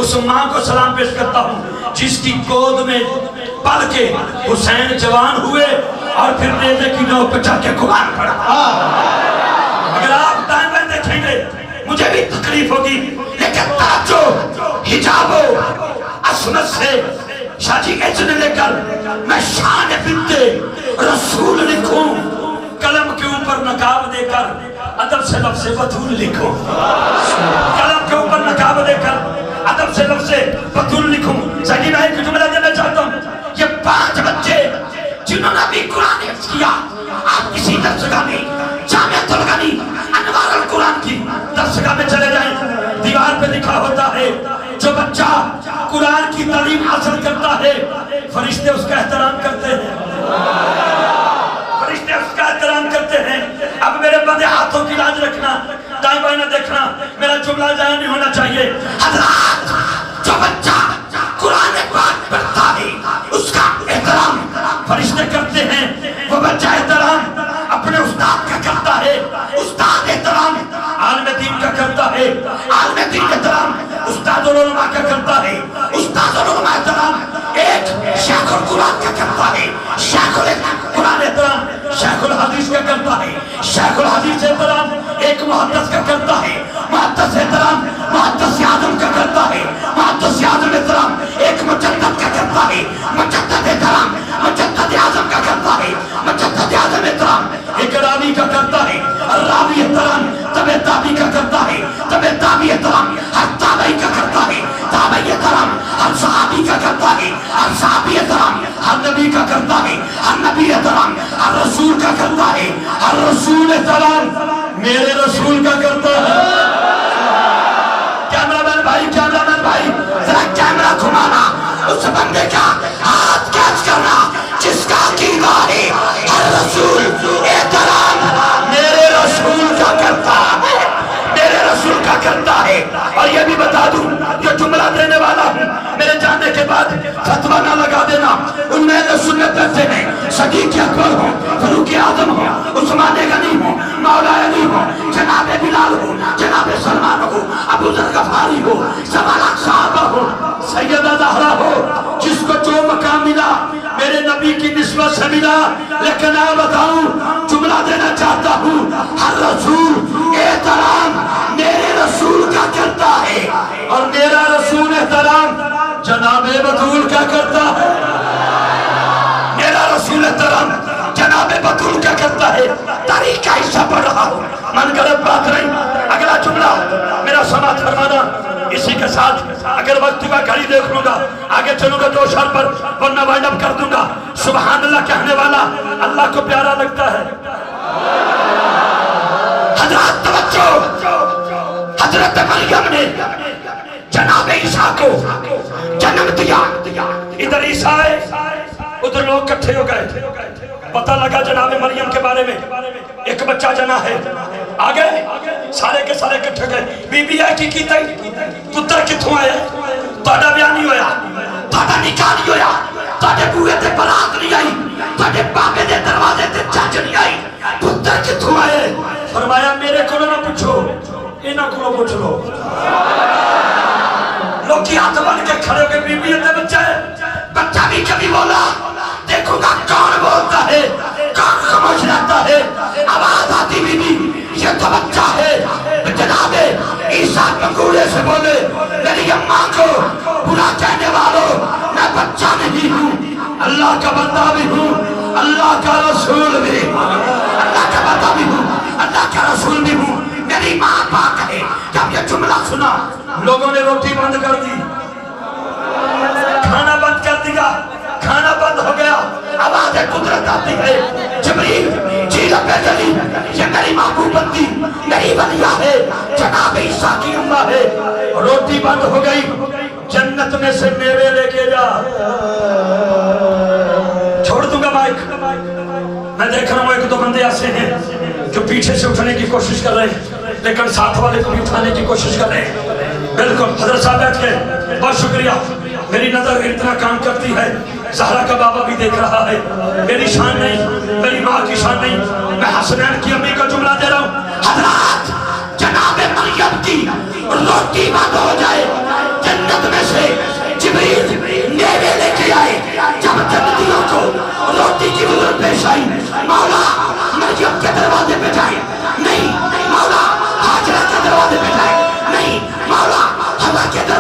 اس ماں کو سلام پیش کرتا ہوں جس کی گود میں پل کے حسین جوان ہوئے اور پھر نیزے کی نوک پہ چڑھ کے قرآن پڑھا. اگر آپ دائیں بائیں دیکھیں گے مجھے بھی تکلیف ہوگی، لیکن توجہ حجاب و عصمت سے شاہ جی کے اذن لے کر میں شان بنت رسول لکھوں، قلم کے اوپر نقاب دے کر ادب سے لفظ بطول لکھوں، قلم کے اوپر نقاب دے کر ادب سے لفظ بطول لکھوں. سجی میں ایک جملہ دینا چاہتا ہوں، یہ 5 بچے جنہوں نے بھی قرآن حفظ کیا، آپ کسی درسگاہ میں جامعۃ الغنی انوار القرآن کی درسگاہ میں چلے جائیں، دیوار پہ لکھا ہوتا ہے جو بچہ قرآن کی تعلیم حاصل کرتا ہے فرشتے اس کا احترام کرتے ہیں، فرشتے اس کا احترام کرتے ہیں. اب میرے بندے ہاتھوں کی لاج رکھنا، دائیں بائیں نہ دیکھنا، میرا جملہ ضائع نہیں ہونا چاہیے. حضرات جو بچہ قرآن پاک پڑھتا ہے اس کا احترام فرشتے کرتے ہیں، وہ بچہ احترام اپنے استاد کا کرتا ہے، استاد احترام عالم دین کا کرتا ہے، عالم دین احترام استاد العلماء کا کرتا ہے، استاد العلماء احترام ایک شیخ القرآن کا کرتا ہے، شیخ القرآن احترام شیخ الحدیث کا کرتا ہے، شیخ الحدیث احترام ایک محدث کا کرتا ہے، محدث احترام محدث اعظم کا کرتا ہے، محدث اعظم احترام ایک مجدد کا کرتا ہے، مجدد احترام مجدد اعظم کا کرتا ہے، مجدد اعظم احترام ایک راوی کا کرتا ہے، راوی احترام تبع تابعی کا کرتا ہے، تبع تابعی احترام ہر تابعی کا کرتا ہے، تابعی احترام ہر صحابی کا کرتا ہے، ہر صحابی احترام ہر نبی کا کرتا ہے، ہر نبی احترام ہر رسول کا کرتا ہے، ہر رسول احترام میرے رسول کا کرتا ہے. کیمرامین بھائی ذرا کیمرہ گھمانا، اس بندے کا ہاتھ کیچ کرنا جس کا عقیدہ ہے ہر رسول احترام میرے رسول کا کرتا ہے، میرے رسول کا کرتا ہے. اور یہ بھی بتا دوں جو جملہ دینے والا ہوں میرے جانے کے بعد فتویٰ نہ لگا دینا، ان میں سنت رہتے ہیں صدیق اکبر ہوں، فاروق اعظم ہوں، عثمان غنی ہوں، مولا علی ہوں، جناب بلال ہوں، جناب سلمان ہوں، ابو ذر غفاری ہو، سوالات صحابہ ہو، سیدہ زہرا ہو، جس کو جو مقام ملا میرے نبی کی نسبت سے ملا. لیکن آپ بتاؤں جملہ دینا چاہتا ہوں، ہر رسول احترام میرے رسول کا کرتا ہے اور میرا رسول احترام جناب بطول کا کرتا ہے، میرا رسول احترام جناب بطول کا کرتا ہے. تاریخ کا حصہ پڑھ رہا ہوں، من غلط بات نہیں. اگلا جملہ میرا سماعت فرمانا، اسی کے ساتھ اگر وقت کا گھڑی دیکھ لوں گا آگے چلوں گا 2 شعر پر ورنہ وائنڈ اپ کر دوں گا. سبحان اللہ کہنے والا اللہ کو پیارا لگتا ہے. حضرات توجہ، حضرت مریم نے جناب عیسیٰ کو جنم دیا. ادھر عیسیٰ ہے ادھر لوگ کٹھے ہو گئے، پتہ لگا جناب مریم کے بارے میں ایک بچہ جنا ہے. آگے سارے کے سارے کٹھے گئے، بی بی ہے کی تائی پتر کتھوں آئے، تاڑا بیان نہیں ہویا، تاڑا نکاح نہیں ہویا، تاڑے بوئے تے برات نہیں آئی، تاڑے بابے دے دروازے تے چاچ نہیں آئی، پتر کتھوں آئے. فرمایا میرے کو نہ پوچھو انہاں کو پوچھ لو. لوگ کی ہاتھ بن کے کھڑے ہو کے بی بی ہے بچہ ہے. بچہ بھی کبھی بولا دیکھو گا کون بولتا ہے کون خاموش رہتا ہے. آواز آتی بی بی یہ تو بچہ ہے. جناب عیسیٰ پنگوڑے سے بولے میری اماں کو برا کہنے والوں میں بچہ نہیں ہوں، اللہ کا بندہ بھی ہوں، اللہ کا رسول بھی، اللہ کا بندہ بھی ہوں، اللہ کا رسول بھی ہوں، میری ماں پاک ہے. جب یہ جملہ سنا لوگوں نے روٹی بند کر دی، کھانا بند کر دیا، کھانا بند ہو گیا. آواز قدرت آتی ہے، جبریل جیل پہ جلی یہ میری محبوب بندی میری ولیہ ہے، جناب عیسیٰ کی امہ ہے. روٹی بند ہو گئی، جنت میں سے میوے لے کے جا. چھوڑ دوں گا مائک. میں دیکھ رہا ہوں 1-2 بندے ایسے ہیں جو پیچھے سے اٹھنے کی کوشش کر رہے ہیں لیکن ساتھ والے کو بھی اٹھانے کی کوشش کر رہے ہیں. بالکل حضرت صاحب بیٹھ کے بہت شکریہ. میری نظر اتنا کام کرتی ہے، زہرا کا بابا بھی دیکھ رہا ہے. میری شان نہیں، میری ماں کی شان نہیں، میں حسنین کی امی کا جملہ دے رہا ہوں. حضرات جناب مریم کی روٹی بند ہو جائے جنت میں